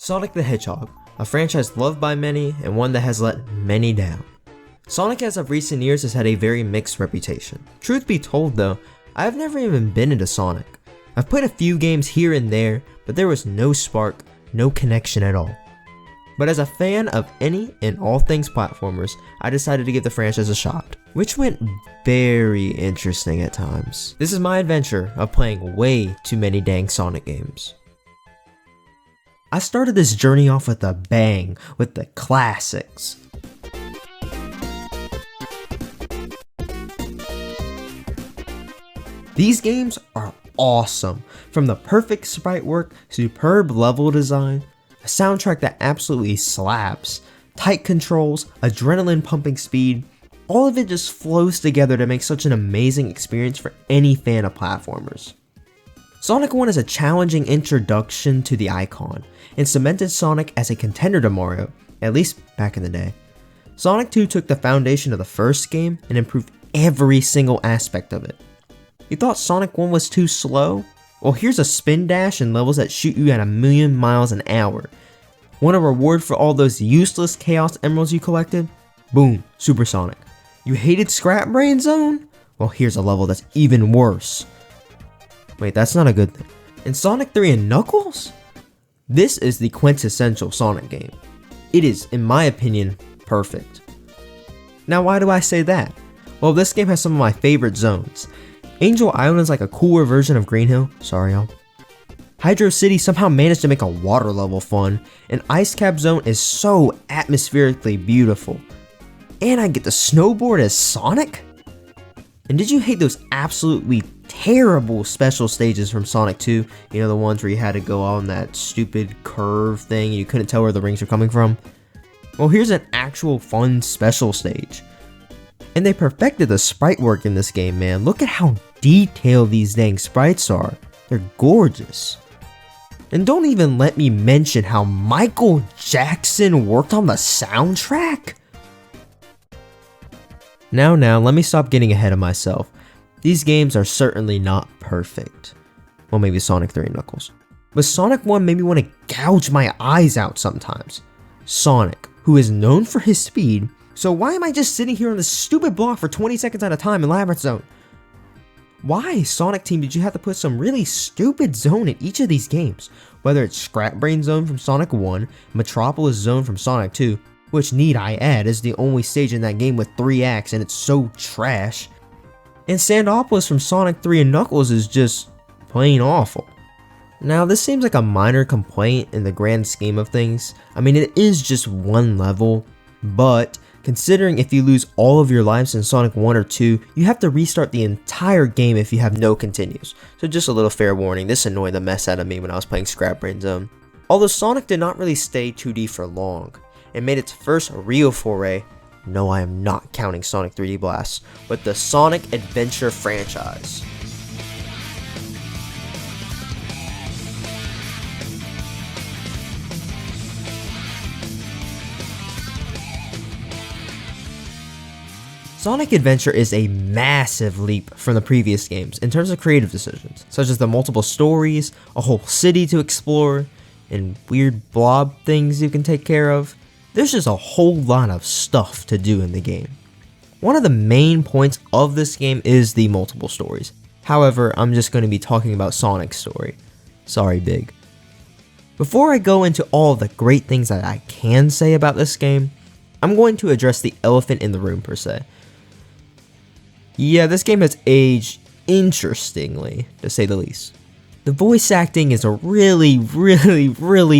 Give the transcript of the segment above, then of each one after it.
Sonic the Hedgehog, a franchise loved by many and one that has let many down. Sonic as of recent years has had a very mixed reputation. Truth be told though, I have never even been into Sonic. I've played a few games here and there, but there was no spark, no connection at all. But as a fan of any and all things platformers, I decided to give the franchise a shot, which went very interesting at times. This is my adventure of playing way too many dang Sonic games. I started this journey off with a bang with the classics. These games are awesome, from the perfect sprite work, superb level design, a soundtrack that absolutely slaps, tight controls, adrenaline pumping speed, all of it just flows together to make such an amazing experience for any fan of platformers. Sonic 1 is a challenging introduction to the icon, and cemented Sonic as a contender to Mario, at least back in the day. Sonic 2 took the foundation of the first game and improved every single aspect of it. You thought Sonic 1 was too slow? Well, here's a spin dash and levels that shoot you at 1,000,000 miles an hour. Want a reward for all those useless Chaos Emeralds you collected? Boom, Super Sonic. You hated Scrap Brain Zone? Well, here's a level that's even worse. Wait, that's not a good thing. In Sonic 3 and Knuckles? This is the quintessential Sonic game. It is, in my opinion, perfect. Now why do I say that? Well, this game has some of my favorite zones. Angel Island is like a cooler version of Green Hill, sorry y'all. Hydro City somehow managed to make a water level fun, and Ice Cap Zone is so atmospherically beautiful. And I get to snowboard as Sonic? And did you hate those absolutely terrible special stages from Sonic 2? You know, the ones where you had to go on that stupid curve thing and you couldn't tell where the rings were coming from? Well, here's an actual fun special stage. And they perfected the sprite work in this game, man. Look at how detailed these dang sprites are. They're gorgeous. And don't even let me mention how Michael Jackson worked on the soundtrack. Now, let me stop getting ahead of myself. These games are certainly not perfect. Well, maybe Sonic 3 and Knuckles. But Sonic 1 made me want to gouge my eyes out sometimes. Sonic, who is known for his speed, so why am I just sitting here on this stupid block for 20 seconds at a time in Labyrinth Zone? Why, Sonic Team, did you have to put some really stupid zone in each of these games? Whether it's Scrap Brain Zone from Sonic 1, Metropolis Zone from Sonic 2, which need I add is the only stage in that game with 3 acts and it's so trash, and Sandopolis from Sonic 3 and Knuckles is just plain awful. Now this seems like a minor complaint in the grand scheme of things. I mean, it is just one level, but considering if you lose all of your lives in Sonic 1 or 2, you have to restart the entire game if you have no continues. So just a little fair warning, this annoyed the mess out of me when I was playing Scrap Brain Zone. Although Sonic did not really stay 2D for long, and made its first real foray, no, I am not counting Sonic 3D Blast, but the Sonic Adventure franchise. Sonic Adventure is a massive leap from the previous games in terms of creative decisions, such as the multiple stories, a whole city to explore, and weird blob things you can take care of. There's just a whole lot of stuff to do in the game. One of the main points of this game is the multiple stories. However, I'm just going to be talking about Sonic's story. Sorry, Big. Before I go into all the great things that I can say about this game, I'm going to address the elephant in the room per se. Yeah, this game has aged interestingly, to say the least. The voice acting is really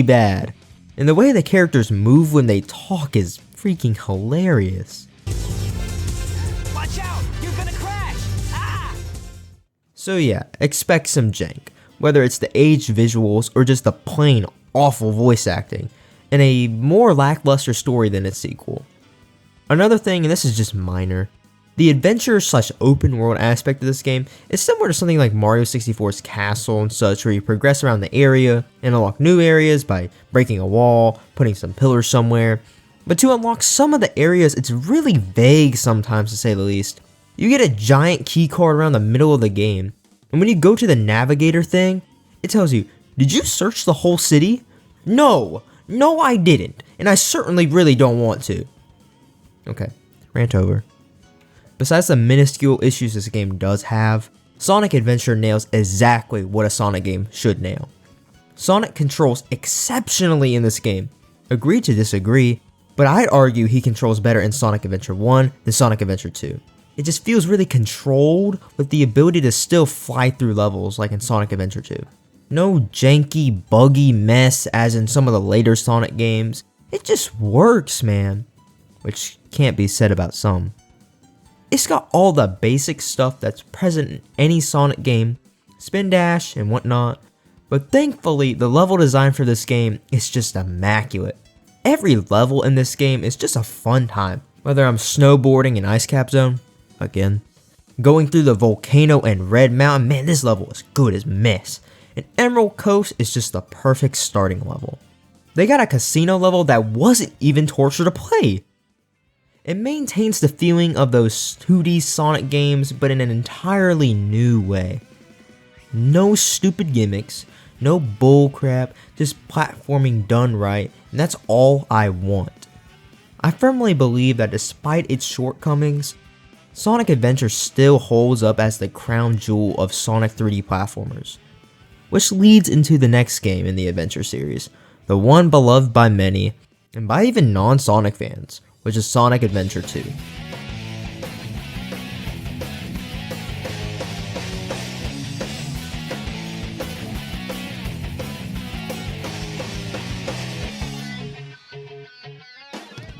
bad. And the way the characters move when they talk is freaking hilarious. Watch out! You're gonna crash! Ah! So yeah, expect some jank, whether it's the aged visuals or just the plain awful voice acting, and a more lackluster story than its sequel. Another thing, and this is just minor, the adventure/open world aspect of this game is similar to something like Mario 64's Castle and such, where you progress around the area and unlock new areas by breaking a wall, putting some pillars somewhere. But to unlock some of the areas, it's really vague sometimes, to say the least. You get a giant key card around the middle of the game, and when you go to the navigator thing, it tells you, did you search the whole city? No! No, I didn't, and I certainly really don't want to. Okay, rant over. Besides the minuscule issues this game does have, Sonic Adventure nails exactly what a Sonic game should nail. Sonic controls exceptionally in this game. Agree to disagree, but I'd argue he controls better in Sonic Adventure 1 than Sonic Adventure 2. It just feels really controlled with the ability to still fly through levels like in Sonic Adventure 2. No janky, buggy mess as in some of the later Sonic games. It just works, man. Which can't be said about some. It's got all the basic stuff that's present in any Sonic game, spin dash and whatnot, but thankfully the level design for this game is just immaculate. Every level in this game is just a fun time, whether I'm snowboarding in Ice Cap Zone, again, going through the volcano and Red Mountain, man, this level is good as mess, and Emerald Coast is just the perfect starting level. They got a casino level that wasn't even torture to play. It maintains the feeling of those 2D Sonic games, but in an entirely new way. No stupid gimmicks, no bullcrap, just platforming done right, and that's all I want. I firmly believe that despite its shortcomings, Sonic Adventure still holds up as the crown jewel of Sonic 3D platformers. Which leads into the next game in the Adventure series, the one beloved by many, and by even non-Sonic fans, which is Sonic Adventure 2.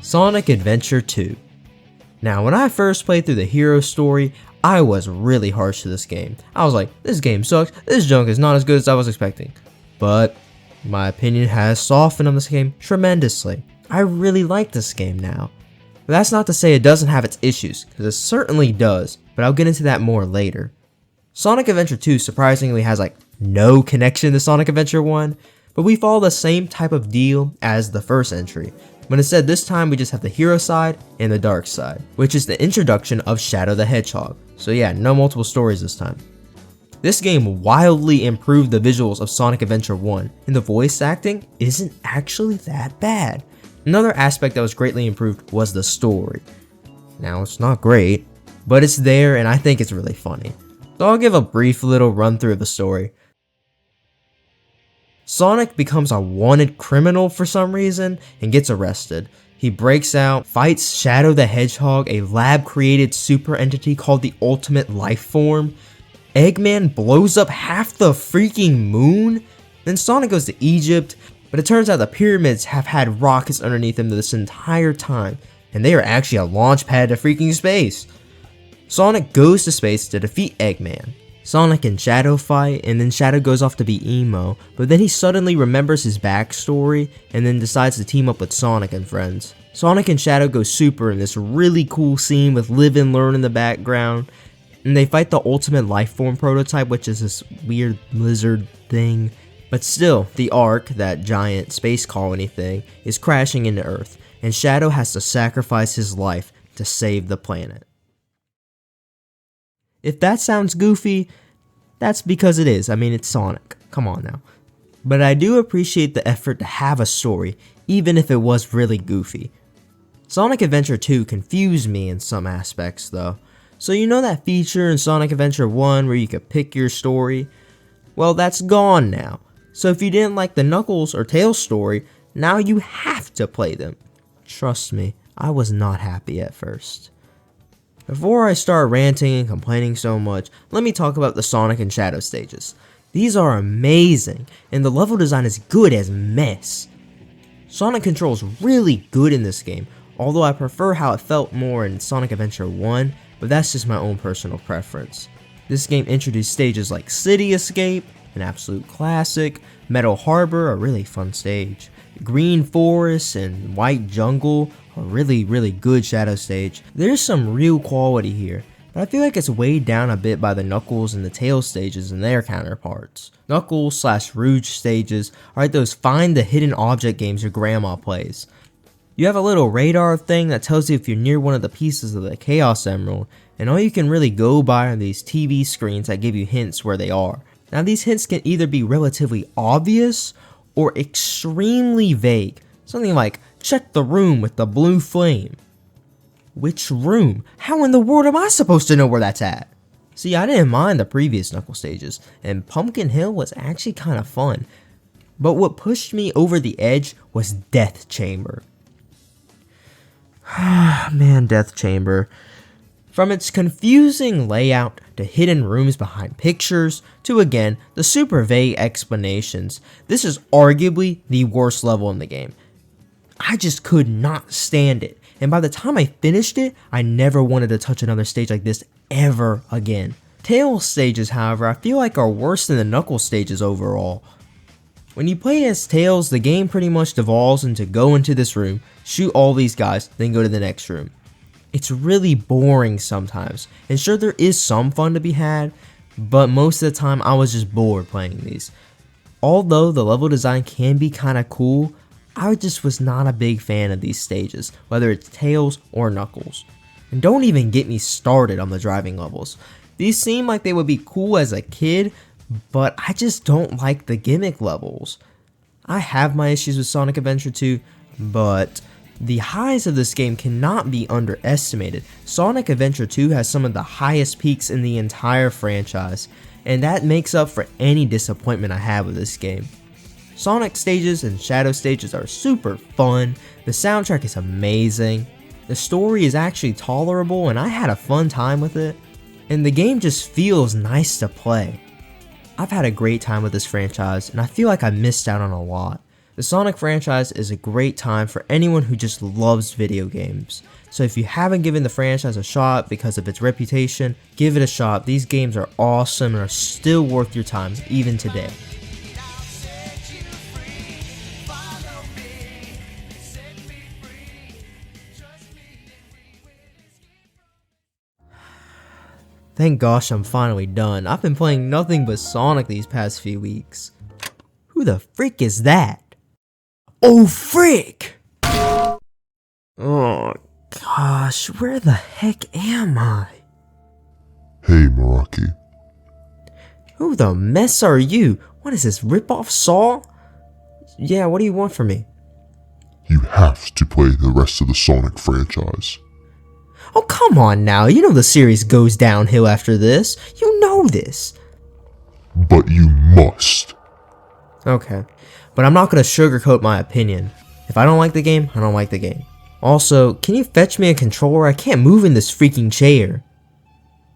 Sonic Adventure 2. Now, when I first played through the hero story, I was really harsh to this game. I was like, this game sucks, this junk is not as good as I was expecting. But my opinion has softened on this game tremendously. I really like this game now. But that's not to say it doesn't have its issues, because it certainly does, but I'll get into that more later. Sonic Adventure 2 surprisingly has like no connection to Sonic Adventure 1, but we follow the same type of deal as the first entry, but instead this time we just have the hero side and the dark side, which is the introduction of Shadow the Hedgehog. So yeah, no multiple stories this time. This game wildly improved the visuals of Sonic Adventure 1, and the voice acting isn't actually that bad. Another aspect that was greatly improved was the story. Now, it's not great, but it's there and I think it's really funny. So I'll give a brief little run through of the story. Sonic becomes a wanted criminal for some reason and gets arrested. He breaks out, fights Shadow the Hedgehog, a lab-created super entity called the Ultimate Life Form. Eggman blows up half the freaking moon. Then Sonic goes to Egypt, but it turns out the pyramids have had rockets underneath them this entire time, and they are actually a launch pad to freaking space. Sonic goes to space to defeat Eggman. Sonic and Shadow fight, and then Shadow goes off to be emo, but then he suddenly remembers his backstory, and then decides to team up with Sonic and friends. Sonic and Shadow go super in this really cool scene with Live and Learn in the background, and they fight the Ultimate Life Form prototype, which is this weird lizard thing. But still, the Ark, that giant space colony thing, is crashing into Earth, and Shadow has to sacrifice his life to save the planet. If that sounds goofy, that's because it is. I mean, it's Sonic. Come on now. But I do appreciate the effort to have a story, even if it was really goofy. Sonic Adventure 2 confused me in some aspects though. So you know that feature in Sonic Adventure 1 where you could pick your story? Well, that's gone now. So if you didn't like the Knuckles or Tails story, now you have to play them. Trust me, I was not happy at first. Before I start ranting and complaining so much, let me talk about the Sonic and Shadow stages. These are amazing, and the level design is good as mess. Sonic controls really good in this game, although I prefer how it felt more in Sonic Adventure 1, but that's just my own personal preference. This game introduced stages like City Escape, an absolute classic, Meadow Harbor, a really fun stage, Green Forest, and White Jungle, a really good Shadow stage. There's some real quality here, but I feel like it's weighed down a bit by the Knuckles and the Tails stages and their counterparts. Knuckles / Rouge stages are like those find the hidden object games your grandma plays. You have a little radar thing that tells you if you're near one of the pieces of the Chaos Emerald, and all you can really go by are these TV screens that give you hints where they are. Now these hints can either be relatively obvious, or extremely vague. Something like, check the room with the blue flame. Which room? How in the world am I supposed to know where that's at? See, I didn't mind the previous Knuckle stages, and Pumpkin Hill was actually kind of fun. But what pushed me over the edge was Death Chamber. Man, Death Chamber. From its confusing layout to hidden rooms behind pictures to again the super vague explanations, this is arguably the worst level in the game. I just could not stand it, and by the time I finished it, I never wanted to touch another stage like this ever again. Tails stages, however, I feel like are worse than the Knuckle stages overall. When you play as Tails, the game pretty much devolves into go into this room, shoot all these guys, then go to the next room. It's really boring sometimes, and sure there is some fun to be had, but most of the time I was just bored playing these. Although the level design can be kinda cool, I just was not a big fan of these stages, whether it's Tails or Knuckles. And don't even get me started on the driving levels. These seem like they would be cool as a kid, but I just don't like the gimmick levels. I have my issues with Sonic Adventure 2, but the highs of this game cannot be underestimated. Sonic Adventure 2 has some of the highest peaks in the entire franchise, and that makes up for any disappointment I have with this game. Sonic stages and Shadow stages are super fun, the soundtrack is amazing, the story is actually tolerable and I had a fun time with it, and the game just feels nice to play. I've had a great time with this franchise and I feel like I missed out on a lot. The Sonic franchise is a great time for anyone who just loves video games. So if you haven't given the franchise a shot because of its reputation, give it a shot. These games are awesome and are still worth your time even today. Thank gosh I'm finally done. I've been playing nothing but Sonic these past few weeks. Who the frick is that? Oh frick! Oh gosh, where the heck am I? Hey, Merakie. Who the mess are you? What is this, rip-off Saw? Yeah, what do you want from me? You have to play the rest of the Sonic franchise. Oh, come on now. You know the series goes downhill after this. You know this. But you must. Okay. But I'm not going to sugarcoat my opinion. If I don't like the game, I don't like the game. Also, can you fetch me a controller? I can't move in this freaking chair.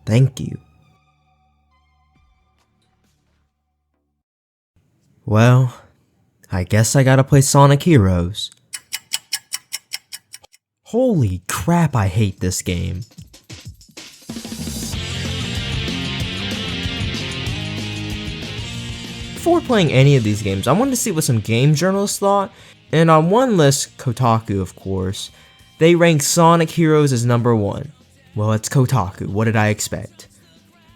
Thank you. Well, I guess I gotta play Sonic Heroes. Holy crap, I hate this game. Before playing any of these games, I wanted to see what some game journalists thought, and on one list, Kotaku of course, they ranked Sonic Heroes as number 1. Well, it's Kotaku, what did I expect?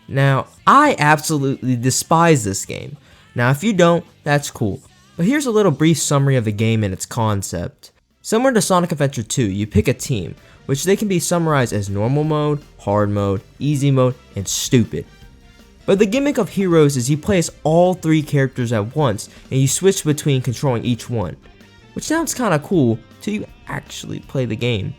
Now, I absolutely despise this game. Now, if you don't, that's cool. But here's a little brief summary of the game and its concept. Similar to Sonic Adventure 2, you pick a team, which they can be summarized as normal mode, hard mode, easy mode, and stupid. But the gimmick of Heroes is you play as all 3 characters at once, and you switch between controlling each one. Which sounds kinda cool, till you actually play the game.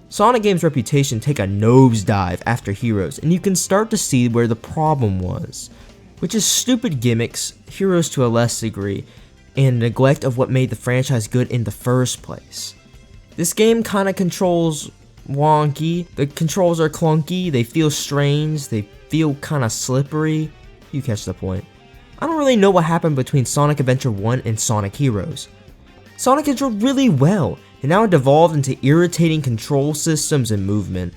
Sonic Game's reputation take a nosedive after Heroes, and you can start to see where the problem was. Which is stupid gimmicks, Heroes to a less degree, and neglect of what made the franchise good in the first place. This game kinda controls wonky, the controls are clunky, they feel strange, they feel kinda slippery, you catch the point. I don't really know what happened between Sonic Adventure 1 and Sonic Heroes. Sonic controlled really well, and now it devolved into irritating control systems and movement.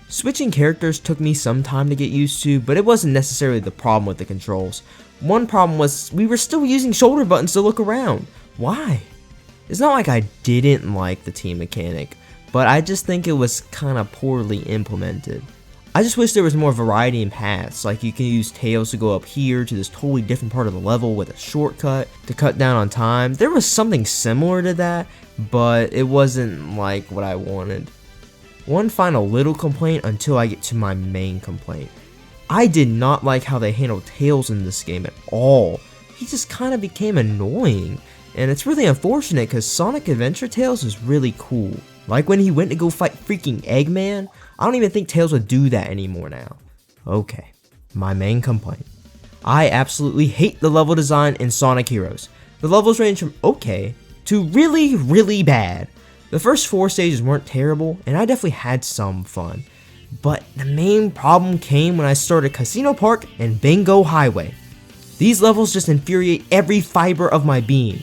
Switching characters took me some time to get used to, but it wasn't necessarily the problem with the controls. One problem was we were still using shoulder buttons to look around. Why? It's not like I didn't like the team mechanic, but I just think it was kinda poorly implemented. I just wish there was more variety in paths, like you can use Tails to go up here to this totally different part of the level with a shortcut to cut down on time. There was something similar to that, but it wasn't like what I wanted. One final little complaint until I get to my main complaint. I did not like how they handled Tails in this game at all. He just kind of became annoying, And it's really unfortunate because Sonic Adventure Tails is really cool. Like when he went to go fight freaking Eggman, I don't even think Tails would do that anymore now. Okay, my main complaint. I absolutely hate the level design in Sonic Heroes. The levels range from okay to really, really bad. The first 4 stages weren't terrible, and I definitely had some fun. But the main problem came when I started Casino Park and Bingo Highway. These levels just infuriate every fiber of my being.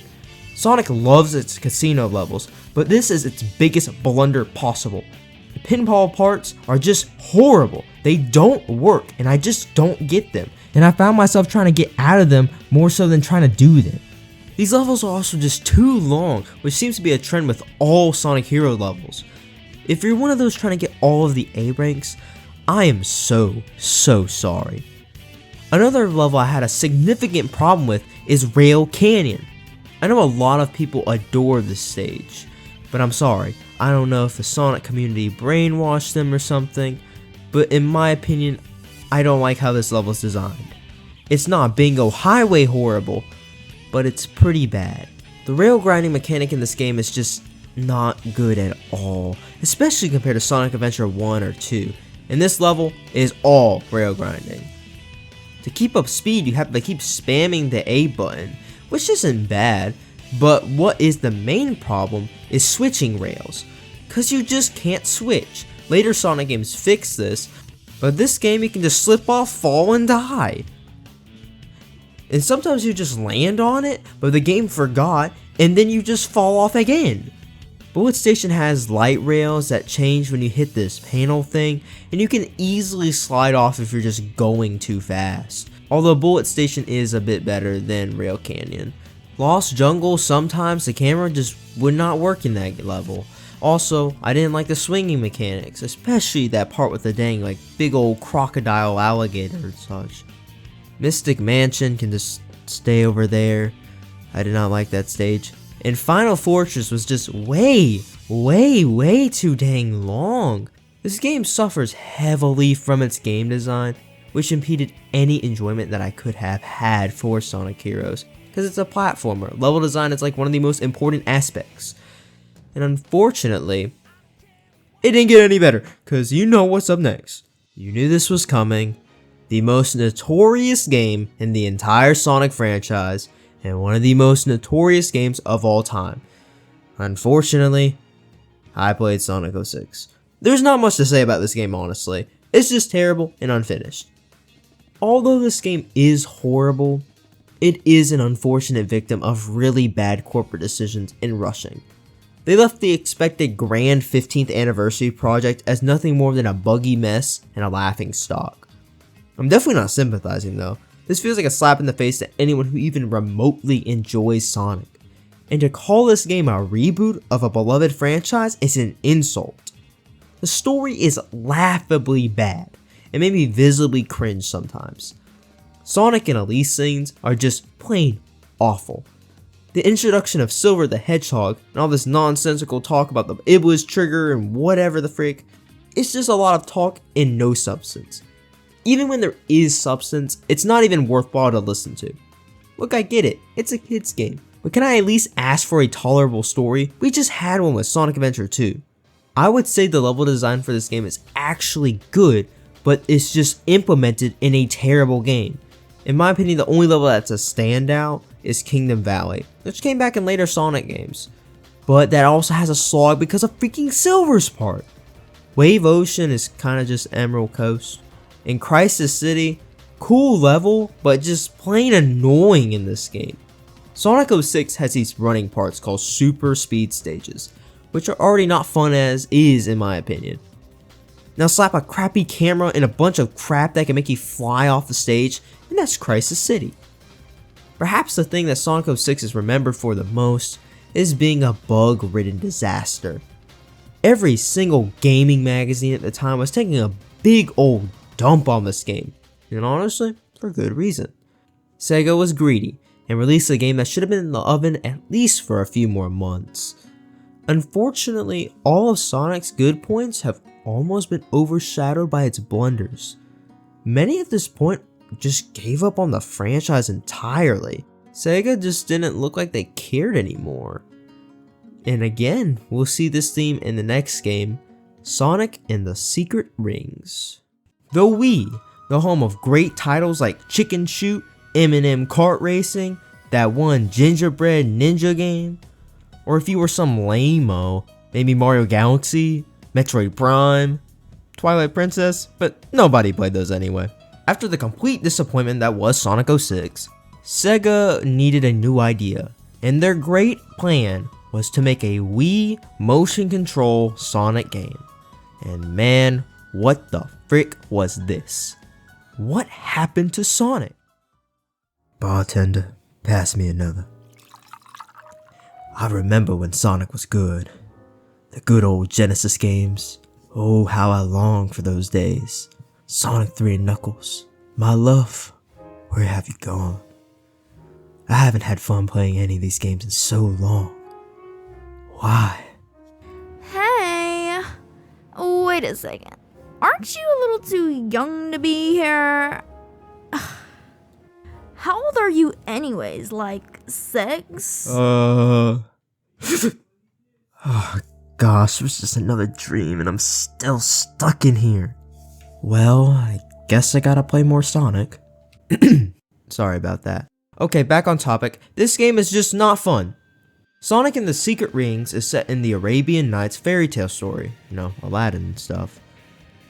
Sonic loves its casino levels, but this is its biggest blunder possible. The pinball parts are just horrible. They don't work, and I just don't get them. And I found myself trying to get out of them more so than trying to do them. These levels are also just too long, which seems to be a trend with all Sonic Hero levels. If you're one of those trying to get all of the A ranks, I am so sorry. Another level I had a significant problem with is Rail Canyon. I know a lot of people adore this stage, but I'm sorry, I don't know if the Sonic community brainwashed them or something, but in my opinion, I don't like how this level is designed. It's not Bingo Highway horrible, but it's pretty bad. The rail grinding mechanic in this game is just not good at all, especially compared to Sonic Adventure 1 or 2, and this level is all rail grinding. To keep up speed, you have to keep spamming the A button, which isn't bad, but what is the main problem is switching rails, cause you just can't switch. Later Sonic games fix this, but this game you can just slip off, fall, and die. And sometimes you just land on it, but the game forgot, and then you just fall off again. Bullet Station has light rails that change when you hit this panel thing, and you can easily slide off if you're just going too fast. Although Bullet Station is a bit better than Rail Canyon. Lost Jungle, sometimes the camera just would not work in that level. Also, I didn't like the swinging mechanics, especially that part with the dang like big old crocodile alligator and such. Mystic Mansion can just stay over there. I did not like that stage. And Final Fortress was just way too dang long. This game suffers heavily from its game design, which impeded any enjoyment that I could have had for Sonic Heroes. Because it's a platformer, level design is like one of the most important aspects. And unfortunately, it didn't get any better, because you know what's up next. You knew this was coming. The most notorious game in the entire Sonic franchise, and one of the most notorious games of all time. Unfortunately, I played Sonic 06. There's not much to say about this game, honestly. It's just terrible and unfinished. Although this game is horrible, it is an unfortunate victim of really bad corporate decisions in rushing. They left the expected grand 15th anniversary project as nothing more than a buggy mess and a laughing stock. I'm definitely not sympathizing though. This feels like a slap in the face to anyone who even remotely enjoys Sonic. And to call this game a reboot of a beloved franchise is an insult. The story is laughably bad and made me visibly cringe sometimes. Sonic and Elise scenes are just plain awful. The introduction of Silver the Hedgehog and all this nonsensical talk about the Iblis trigger and whatever the frick, it's just a lot of talk and no substance. Even when there is substance, it's not even worthwhile to listen to. Look, I get it, it's a kid's game, but can I at least ask for a tolerable story? We just had one with Sonic Adventure 2. I would say the level design for this game is actually good, but it's just implemented in a terrible game. In my opinion, the only level that's a standout is Kingdom Valley, which came back in later Sonic games. But that also has a slog because of freaking Silver's part. Wave Ocean is kinda just Emerald Coast. In Crisis City, cool level, but just plain annoying in this game. Sonic 06 has these running parts called super speed stages, which are already not fun as is in my opinion. Now slap a crappy camera and a bunch of crap that can make you fly off the stage, and that's Crisis City. Perhaps the thing that Sonic 06 is remembered for the most is being a bug-ridden disaster. Every single gaming magazine at the time was taking a big old dump on this game, and honestly, for good reason. Sega was greedy and released a game that should have been in the oven at least for a few more months. Unfortunately, all of Sonic's good points have almost been overshadowed by its blunders. Many at this point just gave up on the franchise entirely. Sega just didn't look like they cared anymore. And again, we'll see this theme in the next game, Sonic and the Secret Rings. The Wii, the home of great titles like Chicken Shoot, M&M Kart Racing, that one Gingerbread Ninja game, or if you were some lame-o, maybe Mario Galaxy, Metroid Prime, Twilight Princess, but nobody played those anyway. After the complete disappointment that was Sonic 06, Sega needed a new idea, and their great plan was to make a Wii motion control Sonic game. And man, what the frick was this? What happened to Sonic? Bartender, pass me another. I remember when Sonic was good. The good old Genesis games. Oh, how I long for those days. Sonic 3 and Knuckles. My love, where have you gone? I haven't had fun playing any of these games in so long. Why? Hey, wait a second. Aren't you a little too young to be here? How old are you anyways? Like 6? Oh gosh, it was just another dream and I'm still stuck in here. Well, I guess I gotta play more Sonic. Sorry about that. Okay, back on topic. This game is just not fun. Sonic and the Secret Rings is set in the Arabian Nights fairy tale story, you know, Aladdin and stuff.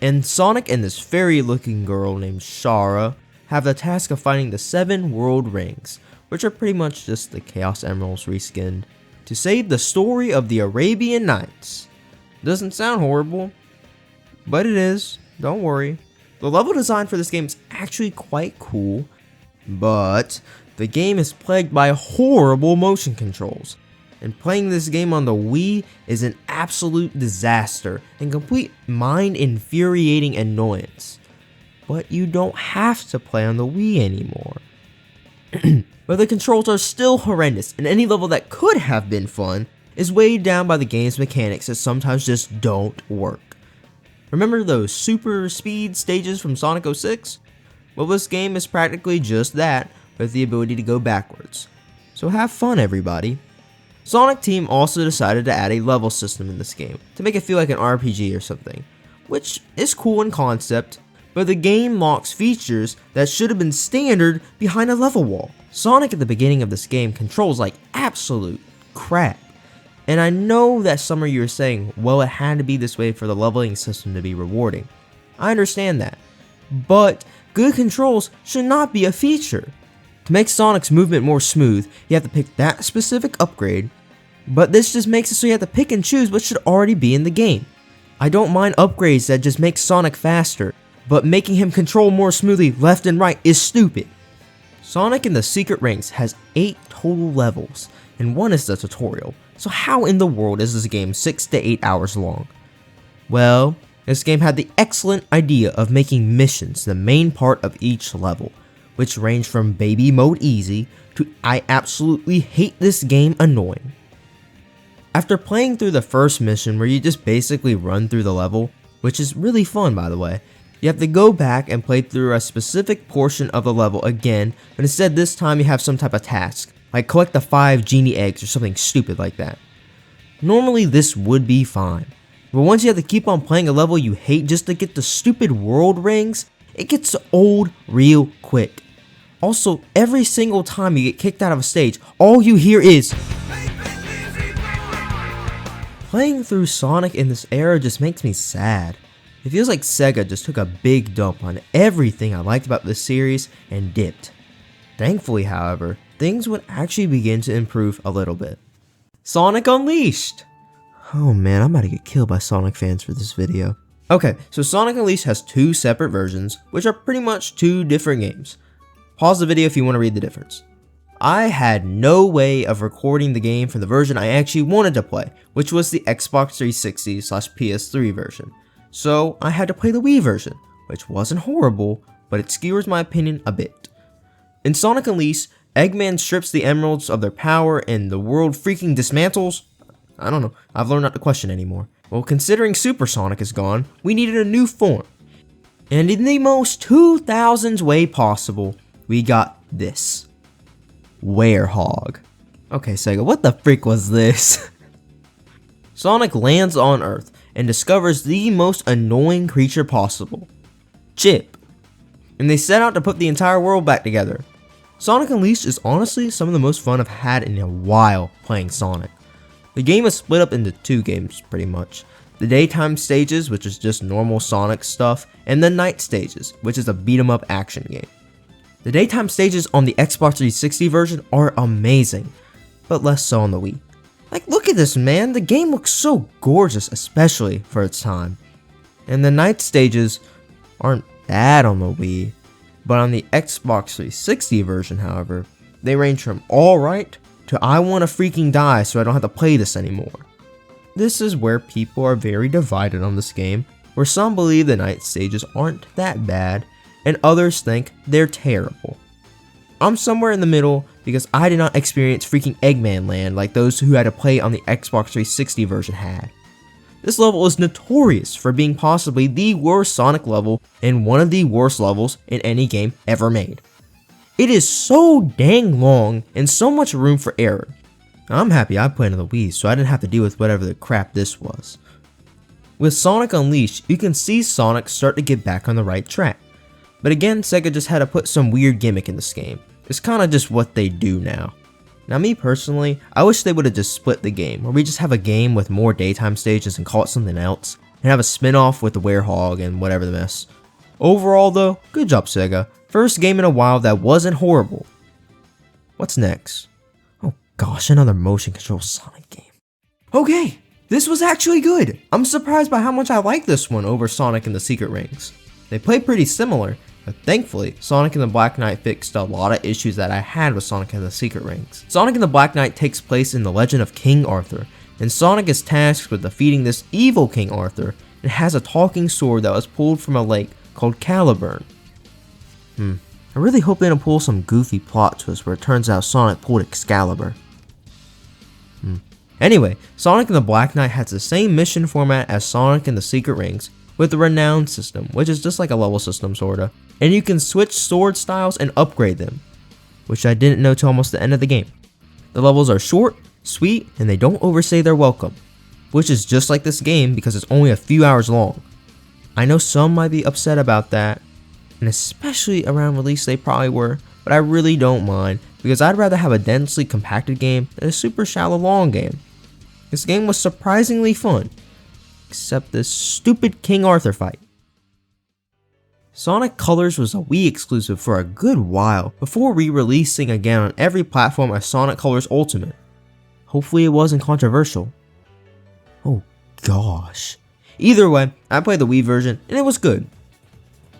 And Sonic and this fairy-looking girl named Shara have the task of finding the 7 world rings, which are pretty much just the Chaos Emeralds reskinned, to save the story of the Arabian Nights. Doesn't sound horrible, but it is, don't worry. The level design for this game is actually quite cool, but the game is plagued by horrible motion controls. And playing this game on the Wii is an absolute disaster and complete mind-infuriating annoyance. But you don't have to play on the Wii anymore. But the controls are still horrendous, and any level that could have been fun is weighed down by the game's mechanics that sometimes just don't work. Remember those super speed stages from Sonic 06? Well, this game is practically just that, with the ability to go backwards. So have fun, everybody. Sonic Team also decided to add a level system in this game, to make it feel like an RPG or something, which is cool in concept, but the game locks features that should have been standard behind a level wall. Sonic at the beginning of this game controls like absolute crap. And I know that some of you are saying, well, it had to be this way for the leveling system to be rewarding. I understand that, but good controls should not be a feature. To make Sonic's movement more smooth, you have to pick that specific upgrade, but this just makes it so you have to pick and choose what should already be in the game. I don't mind upgrades that just make Sonic faster, but making him control more smoothly left and right is stupid. Sonic and the Secret Rings has 8 total levels, and 1 is the tutorial, so how in the world is this game 6 to 8 hours long? Well, this game had the excellent idea of making missions the main part of each level, which range from baby mode easy to I absolutely hate this game annoying. After playing through the first mission where you just basically run through the level, which is really fun by the way, you have to go back and play through a specific portion of the level again, but instead this time you have some type of task, like collect the 5 genie eggs or something stupid like that. Normally this would be fine, but once you have to keep on playing a level you hate just to get the stupid world rings, it gets old real quick. Also, every single time you get kicked out of a stage, all you hear is playing through Sonic in this era just makes me sad. It feels like Sega just took a big dump on everything I liked about this series and dipped. Thankfully, however, things would actually begin to improve a little bit. Sonic Unleashed! Oh man, I'm about to get killed by Sonic fans for this video. Okay, so Sonic Unleashed has 2 separate versions, which are pretty much 2 different games. Pause the video if you want to read the difference. I had no way of recording the game from the version I actually wanted to play, which was the Xbox 360/PS3 version. So I had to play the Wii version, which wasn't horrible, but it skewers my opinion a bit. In Sonic Unleashed, Eggman strips the emeralds of their power and the world freaking dismantles. I don't know, I've learned not to question anymore. Well, considering Super Sonic is gone, we needed a new form. And in the most 2000s way possible, we got this. Werehog. Okay, Sega, what the freak was this? Sonic lands on Earth and discovers the most annoying creature possible, Chip, and they set out to put the entire world back together. Sonic Unleashed is honestly some of the most fun I've had in a while playing Sonic. The game is split up into two games pretty much. The daytime stages, which is just normal Sonic stuff, and the night stages, which is a beat 'em up action game. The daytime stages on the Xbox 360 version are amazing, but less so on the Wii. Like, look at this, man, the game looks so gorgeous, especially for its time. And the night stages aren't bad on the Wii, but on the Xbox 360 version, however, they range from alright to I wanna freaking die so I don't have to play this anymore. This is where people are very divided on this game, where some believe the night stages aren't that bad, and others think they're terrible. I'm somewhere in the middle because I did not experience freaking Eggman Land like those who had to play on the Xbox 360 version had. This level is notorious for being possibly the worst Sonic level and one of the worst levels in any game ever made. It is so dang long and so much room for error. I'm happy I played on the Wii so I didn't have to deal with whatever the crap this was. With Sonic Unleashed, you can see Sonic start to get back on the right track. But again, Sega just had to put some weird gimmick in this game. It's kinda just what they do now. Now me personally, I wish they would have just split the game, where we just have a game with more daytime stages and call it something else, and have a spin-off with the Werehog and whatever the mess. Overall though, good job Sega. First game in a while that wasn't horrible. What's next? Oh gosh, another motion control Sonic game. Okay, this was actually good. I'm surprised by how much I like this one over Sonic and the Secret Rings. They play pretty similar, but thankfully, Sonic and the Black Knight fixed a lot of issues that I had with Sonic and the Secret Rings. Sonic and the Black Knight takes place in the legend of King Arthur, and Sonic is tasked with defeating this evil King Arthur and has a talking sword that was pulled from a lake called Caliburn. I really hope they don't pull some goofy plot twist where it turns out Sonic pulled Excalibur. Anyway, Sonic and the Black Knight has the same mission format as Sonic and the Secret Rings, with the renown system, which is just like a level system sorta, and you can switch sword styles and upgrade them, which I didn't know till almost the end of the game. The levels are short, sweet, and they don't overstay their welcome, which is just like this game because it's only a few hours long. I know some might be upset about that, and especially around release they probably were, but I really don't mind because I'd rather have a densely compacted game than a super shallow long game. This game was surprisingly fun, except this stupid King Arthur fight. Sonic Colors was a Wii exclusive for a good while before re-releasing again on every platform as Sonic Colors Ultimate. Hopefully it wasn't controversial. Oh gosh. Either way, I played the Wii version and it was good.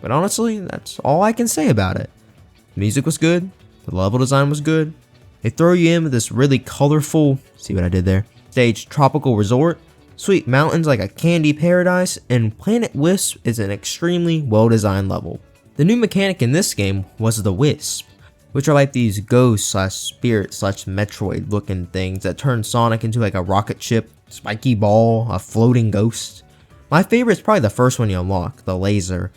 But honestly, that's all I can say about it. The music was good, the level design was good. They throw you in with this really colorful, see what I did there, stage tropical resort, sweet mountains like a candy paradise, and Planet Wisp is an extremely well designed level. The new mechanic in this game was the Wisp, which are like these ghost slash spirit slash Metroid looking things that turn Sonic into like a rocket ship, spiky ball, a floating ghost. My favorite is probably the first one you unlock, the laser,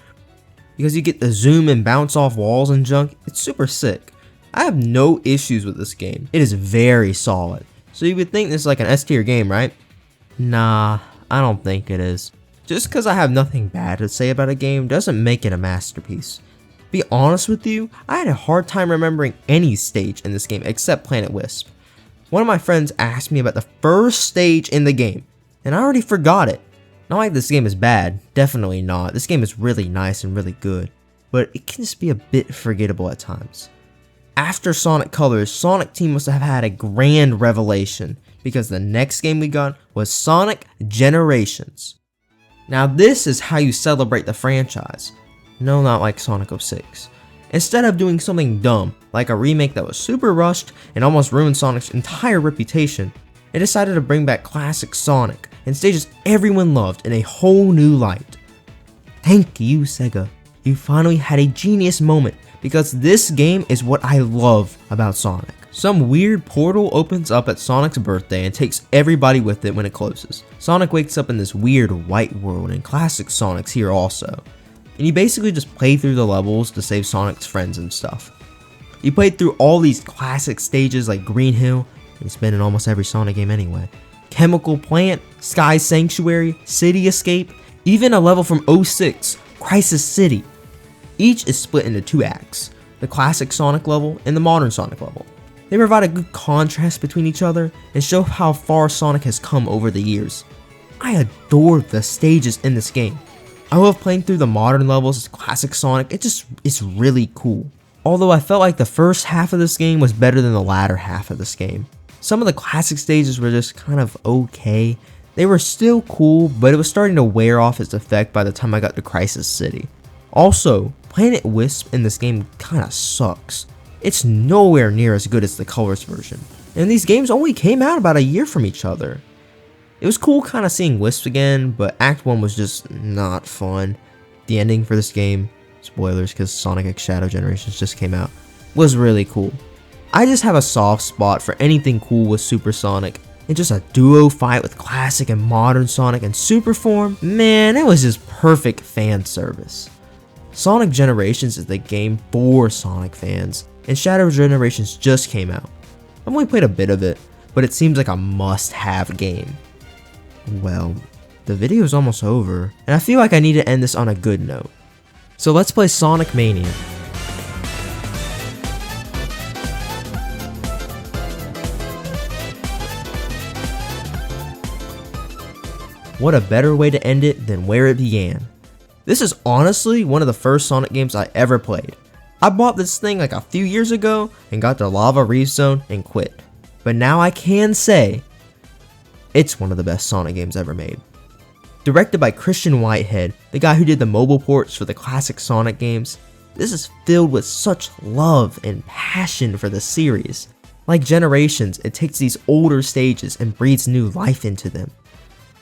because you get to zoom and bounce off walls and junk. It's super sick. I have no issues with this game. It is very solid. So you would think this is like an S tier game, right? Nah, I don't think it is. Just because I have nothing bad to say about a game doesn't make it a masterpiece. To be honest with you, I had a hard time remembering any stage in this game except Planet Wisp. One of my friends asked me about the first stage in the game, and I already forgot it. Not like this game is bad, definitely not. This game is really nice and really good, but it can just be a bit forgettable at times. After Sonic Colors, Sonic Team must have had a grand revelation, because the next game we got was Sonic Generations. Now this is how you celebrate the franchise. No, not like Sonic 06. Instead of doing something dumb, like a remake that was super rushed and almost ruined Sonic's entire reputation, they decided to bring back classic Sonic and stages everyone loved in a whole new light. Thank you, Sega. You finally had a genius moment, because this game is what I love about Sonic. Some weird portal opens up at Sonic's birthday and takes everybody with it when it closes. Sonic wakes up in this weird white world and classic Sonic's here also. And you basically just play through the levels to save Sonic's friends and stuff. You played through all these classic stages like Green Hill, it's been in almost every Sonic game anyway, Chemical Plant, Sky Sanctuary, City Escape, even a level from 06, Crisis City. Each is split into 2 acts, the classic Sonic level and the modern Sonic level. They provide a good contrast between each other and show how far Sonic has come over the years. I adore the stages in this game. I love playing through the modern levels as classic Sonic, it's really cool. Although I felt like the first half of this game was better than the latter half of this game. Some of the classic stages were just kind of okay. They were still cool, but it was starting to wear off its effect by the time I got to Crisis City. Also, Planet Wisp in this game kinda sucks. It's nowhere near as good as the Colors version, and these games only came out about a year from each other. It was cool kinda seeing Wisp again, but Act 1 was just not fun. The ending for this game, spoilers because Sonic X Shadow Generations just came out, was really cool. I just have a soft spot for anything cool with Super Sonic, and just a duo fight with classic and modern Sonic in super form, man, it was just perfect fan service. Sonic Generations is the game for Sonic fans, and Shadow Generations just came out. I've only played a bit of it, but it seems like a must-have game. Well, the video is almost over, and I feel like I need to end this on a good note. So let's play Sonic Mania. What a better way to end it than where it began. This is honestly one of the first Sonic games I ever played. I bought this thing like a few years ago and got to Lava Reef Zone and quit. But now I can say, it's one of the best Sonic games ever made. Directed by Christian Whitehead, the guy who did the mobile ports for the classic Sonic games, this is filled with such love and passion for the series. Like Generations, it takes these older stages and breathes new life into them.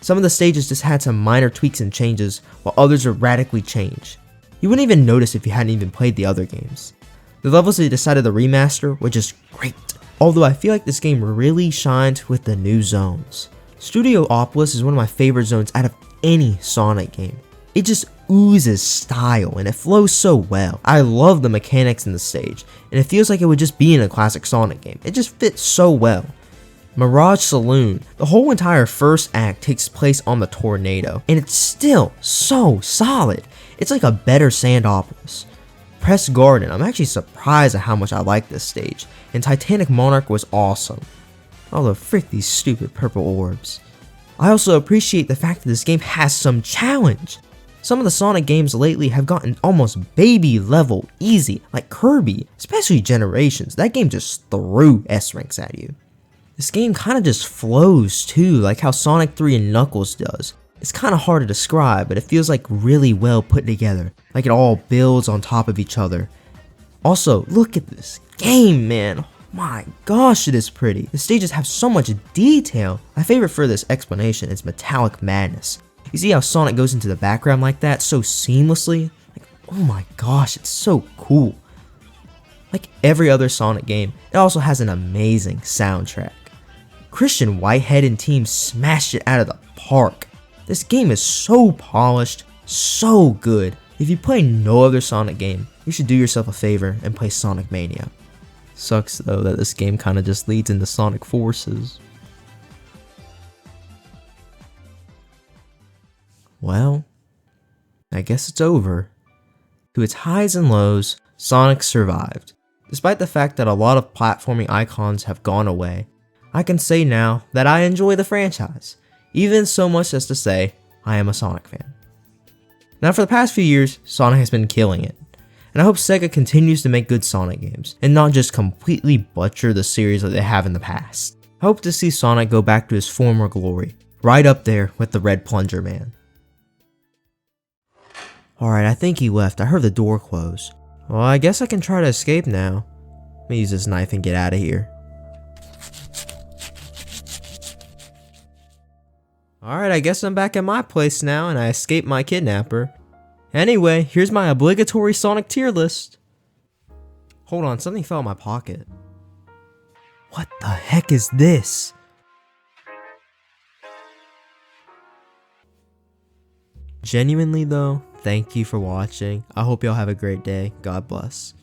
Some of the stages just had some minor tweaks and changes, while others are radically changed. You wouldn't even notice if you hadn't even played the other games. The levels they decided to remaster were just great, although I feel like this game really shined with the new zones. Studiopolis is one of my favorite zones out of any Sonic game. It just oozes style and it flows so well. I love the mechanics in the stage, and it feels like it would just be in a classic Sonic game. It just fits so well. Mirage Saloon, the whole entire first act takes place on the tornado, and it's still so solid. It's like a better Sandopolis. Press Garden, I'm actually surprised at how much I like this stage, and Titanic Monarch was awesome. Although frick these stupid purple orbs. I also appreciate the fact that this game has some challenge. Some of the Sonic games lately have gotten almost baby level easy, like Kirby, especially Generations. That game just threw S ranks at you. This game kind of just flows too, like how Sonic 3 and Knuckles does. It's kind of hard to describe, but it feels like really well put together, like it all builds on top of each other. Also, look at this game, man. Oh my gosh, it is pretty. The stages have so much detail. My favorite for this explanation is Metallic Madness. You see how Sonic goes into the background like that so seamlessly? Like, oh my gosh, it's so cool. Like every other Sonic game, it also has an amazing soundtrack. Christian Whitehead and team smashed it out of the park. This game is so polished, so good. If you play no other Sonic game, you should do yourself a favor and play Sonic Mania. Sucks though that this game kinda just leads into Sonic Forces. Well, I guess it's over. To its highs and lows, Sonic survived. Despite the fact that a lot of platforming icons have gone away, I can say now that I enjoy the franchise, even so much as to say I am a Sonic fan. Now for the past few years, Sonic has been killing it, and I hope Sega continues to make good Sonic games, and not just completely butcher the series that they have in the past. I hope to see Sonic go back to his former glory, right up there with the Red Plunger Man. Alright, I think he left. I heard the door close. Well, I guess I can try to escape now. Let me use this knife and get out of here. Alright, I guess I'm back at my place now and I escaped my kidnapper. Anyway, here's my obligatory Sonic tier list. Hold on, something fell in my pocket. What the heck is this? Genuinely though, thank you for watching. I hope y'all have a great day. God bless.